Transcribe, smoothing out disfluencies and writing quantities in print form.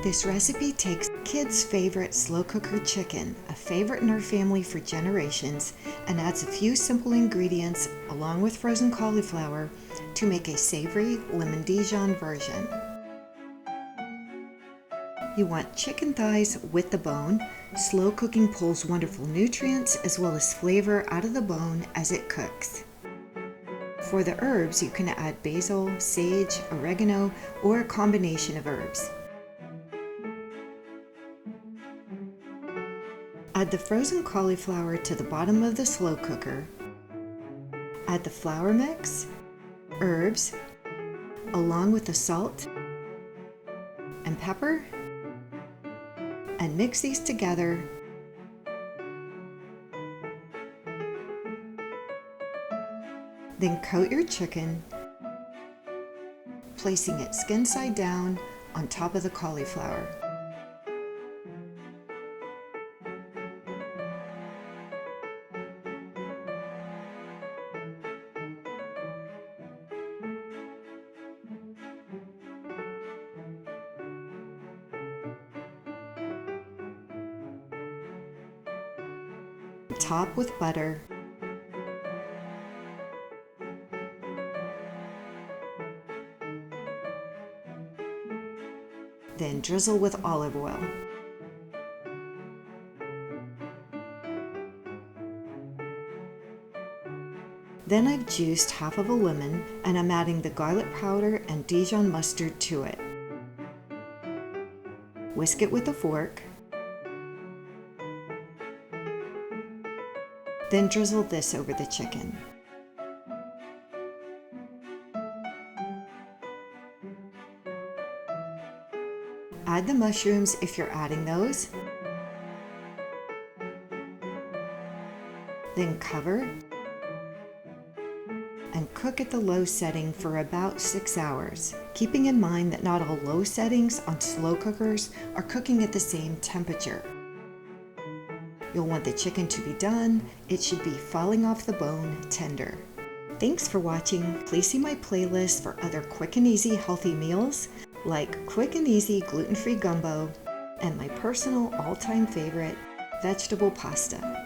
This recipe takes kids' favorite slow cooker chicken, a favorite in our family for generations, and adds a few simple ingredients along with frozen cauliflower to make a savory lemon Dijon version. You want chicken thighs with the bone. Slow cooking pulls wonderful nutrients as well as flavor out of the bone as it cooks. For the herbs, you can add basil, sage, oregano, or a combination of herbs. Add the frozen cauliflower to the bottom of the slow cooker. Add the flour mix, herbs, along with the salt and pepper, and mix these together. Then coat your chicken, placing it skin side down on top of the cauliflower. Top with butter. Then drizzle with olive oil. Then I've juiced half of a lemon and I'm adding the garlic powder and Dijon mustard to it. Whisk it with a fork. Then drizzle this over the chicken. Add the mushrooms if you're adding those. Then cover and cook at the low setting for about 6 hours, keeping in mind that not all low settings on slow cookers are cooking at the same temperature. You'll want the chicken to be done. It should be falling off the bone tender. Thanks for watching. Please see my playlist for other quick and easy healthy meals like quick and easy gluten-free gumbo and my personal all-time favorite vegetable pasta.